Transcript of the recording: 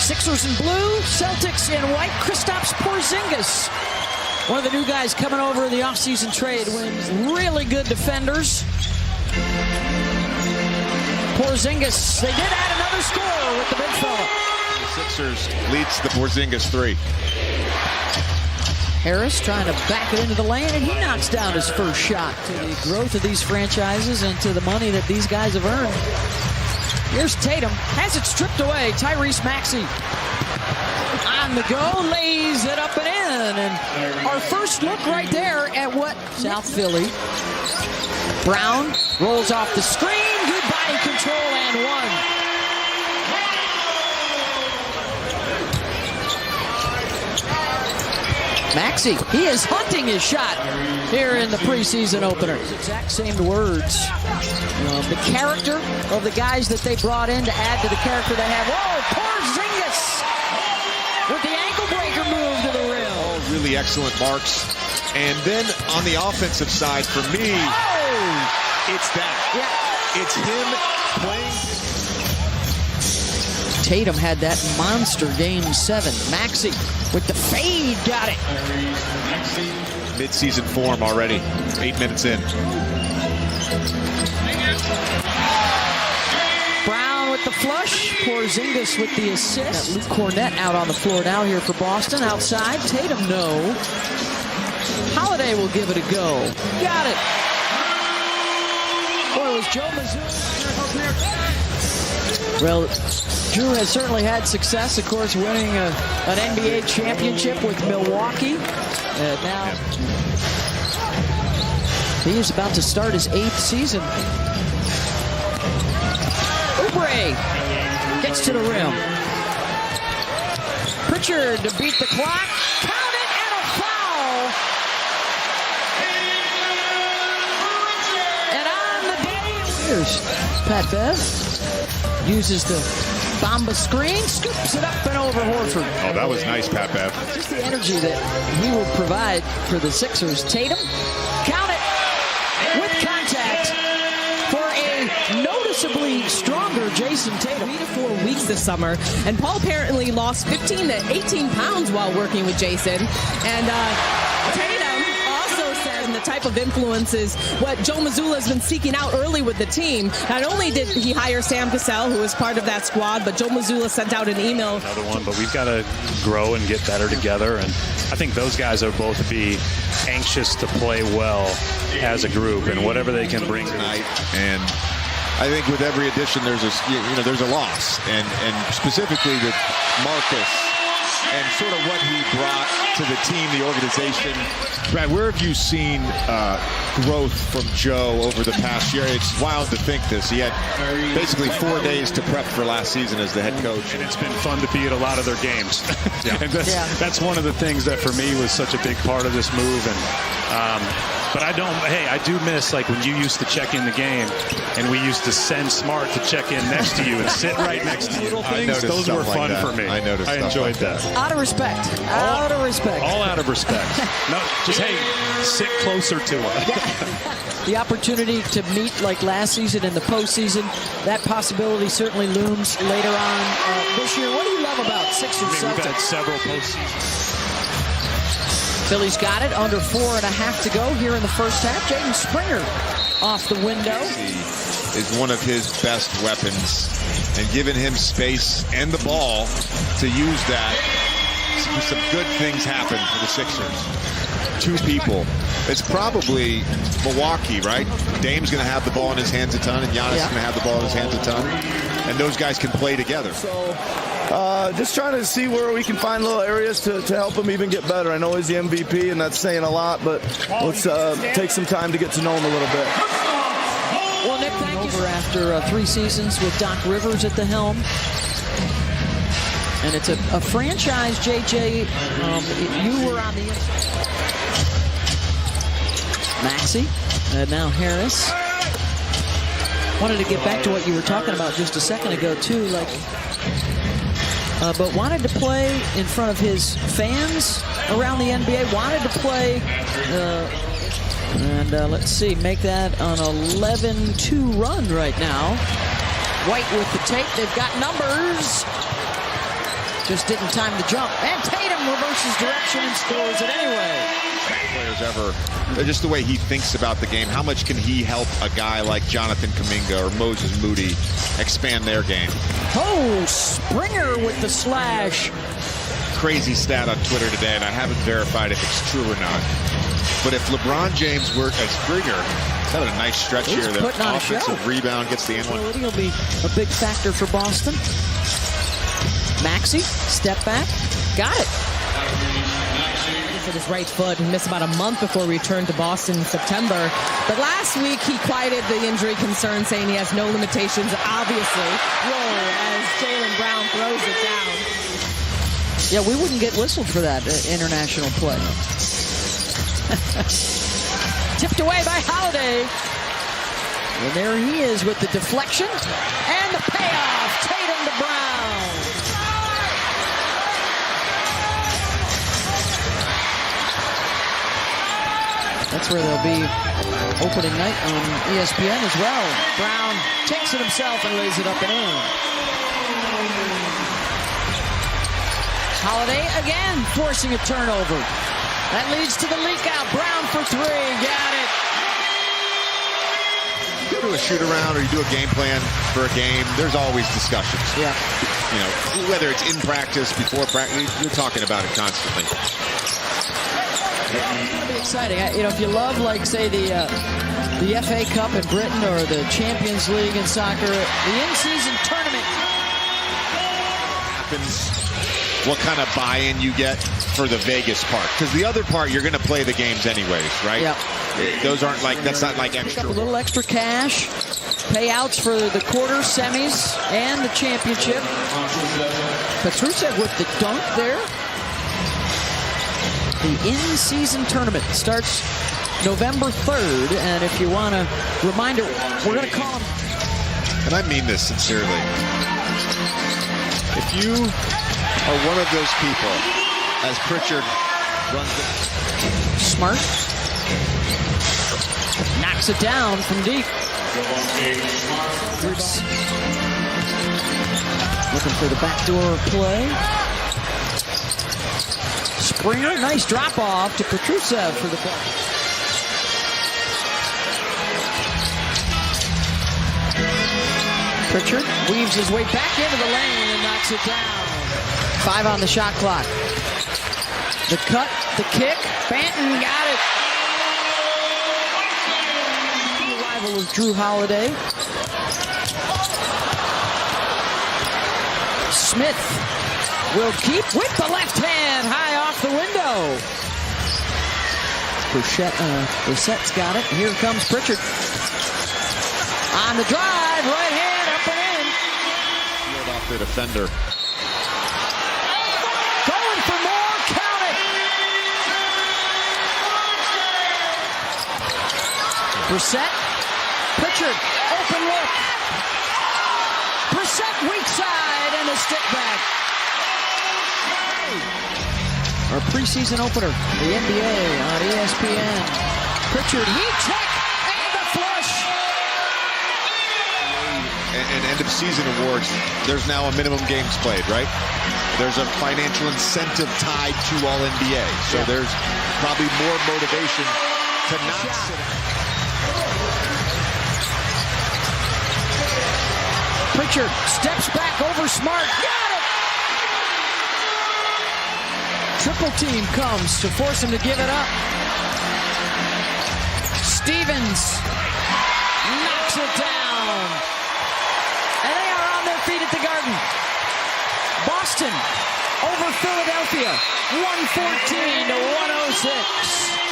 Sixers in blue, Celtics in white. Kristaps Porzingis, one of the new guys coming over in the offseason trade, wins really good defenders. Porzingis, they did add another score with the big fella. The Sixers leads the Porzingis three. Harris trying to back it into the lane, and he knocks down his first shot. To the growth of these franchises and to the money that these guys have earned. Here's Tatum, has it stripped away. Tyrese Maxey on the go, lays it up and in. And our first look right there at what South Philly. Brown rolls off the screen, good body control, and one. Maxey, he is hunting his shot here in the preseason opener. Exact same words. The character of the guys that they brought in to add to the character they have. Whoa, Porzingis with the ankle breaker move to the rim. All really excellent marks. And then on the offensive side, for me, it's that. Yeah. It's him playing. Tatum had that monster game 7. Maxey with the fade, got it. Mid-season form already, 8 minutes in. Brown with the flush, Porzingis with the assist. Luke Cornett out on the floor now here for Boston. Outside, Tatum no. Holiday will give it a go. Got it. Boy, was Joe Mazzulla. Well, Drew has certainly had success, of course, winning an NBA championship with Milwaukee. Now he is about to start his 8th season. Oubre gets to the rim. Pritchard to beat the clock. Count it, and a foul. And on the day, here's Pat Bev. Uses the Bamba screen, scoops it up and over Horford. Oh, that was nice, Pat Bev. Just the energy that he will provide for the Sixers. Tatum, count it, with contact for a noticeably stronger Jason Tatum. 3 to 4 weeks this summer, and Paul apparently lost 15 to 18 pounds while working with Jason. And Tatum also said the type of influences what Joe Mazzulla has been seeking out early with the team. Not only did he hire Sam Cassell, who is part of that squad, but Joe Mazzulla sent out an email. Another one, but we've got to grow and get better together, and I think those guys will both be anxious to play well as a group and whatever they can bring tonight. And I think with every addition, there's a loss, and specifically with Marcus and sort of what he brought to the team, the organization. Brad, where have you seen growth from Joe over the past year? It's wild to think this. He had basically 4 days to prep for last season as the head coach. And it's been fun to be at a lot of their games. Yeah. And that's one of the things that for me was such a big part of this move. And but I do miss like when you used to check in the game and we used to send Smart to check in next to you and sit right next to you. Those were fun for me. I noticed. I enjoyed that. Out of respect. Out of respect. All out of respect. No, just hey, sit closer to her. The opportunity to meet like last season in the postseason, that possibility certainly looms later on this year. What do you love about Sixers? We've had several postseasons. Philly's got it, under 4.5 to go here in the first half. Jaden Springer off the window. Is one of his best weapons, and giving him space and the ball to use that, some good things happen for the Sixers. 2 people. It's probably Milwaukee, right? Dame's going to have the ball in his hands a ton, and Giannis is going to have the ball in his hands a ton, and those guys can play together. So, just trying to see where we can find little areas to help him even get better. I know he's the MVP, and that's saying a lot, but let's take some time to get to know him a little bit. Well, Nick, thank you. Over after 3 seasons with Doc Rivers at the helm. And it's a franchise, JJ, you were on the inside. Maxey, and now Harris. Wanted to get back to what you were talking about just a second ago, too, but wanted to play in front of his fans around the NBA, wanted to play, let's see, make that an 11-2 run right now. White with the tape, they've got numbers. Just didn't time the jump. And Tatum reverses direction and scores it anyway. Players ever, just the way he thinks about the game. How much can he help a guy like Jonathan Kuminga or Moses Moody expand their game? Oh, Springer with the slash. Crazy stat on Twitter today, and I haven't verified if it's true or not. But if LeBron James were as Springer, he's having a nice stretch He's here. The putting on a show. offensive rebound gets the end one. He'll be a big factor for Boston. Maxey, step back, got it. At his right foot and missed about a month before he returned to Boston in September. But last week he quieted the injury concern, saying he has no limitations, obviously. Whoa, as Jaylen Brown throws it down. Yeah, we wouldn't get whistled for that international play. Tipped away by Holiday. And there he is with the deflection and the payoff. Tatum to Brown. That's where they'll be opening night on ESPN as well. Brown takes it himself and lays it up and in. Holiday again forcing a turnover. That leads to the leak out. Brown for three. Got it. You go to a shoot around or you do a game plan for a game, there's always discussions. Yeah. You know, whether it's in practice, before practice, you're talking about it constantly. It'll be exciting. You know, if you love, like, say, the FA Cup in Britain or the Champions League in soccer, the in-season tournament happens, what kind of buy-in you get for the Vegas part. Because the other part, you're going to play the games anyways, right? Yeah. Those aren't like, that's not like pick extra. up a little extra cash, payouts for the quarters, semis, and the championship. Petrusev with the dunk there. The in-season tournament starts November 3rd, and if you want a reminder, we're going to call them. And I mean this sincerely. If you are one of those people, as Pritchard runs it. Smart knocks it down from deep. Looking for the backdoor play. Springer, nice drop off to Petrusev for the ball. Pritchard weaves his way back into the lane and knocks it down. 5 on the shot clock. The cut, the kick, Banton got it. The arrival is Drew Holiday. Smith will keep with the left hand, high off the window. Brissett's got it. Here comes Pritchard. On the drive, right hand, up and in. Field off the defender. Going for more, count it. Brissett, Pritchard, open look. Brissett weak side and a stick back. Our preseason opener, the NBA on ESPN. Pritchard, heat check, and the flush. And end of season awards, there's now a minimum games played, right? There's a financial incentive tied to all NBA. So there's probably more motivation to not sit out. Pritchard steps back over Smart. Got it! Triple team comes to force him to give it up. Stevens knocks it down. And they are on their feet at the Garden. Boston over Philadelphia, 114 to 106.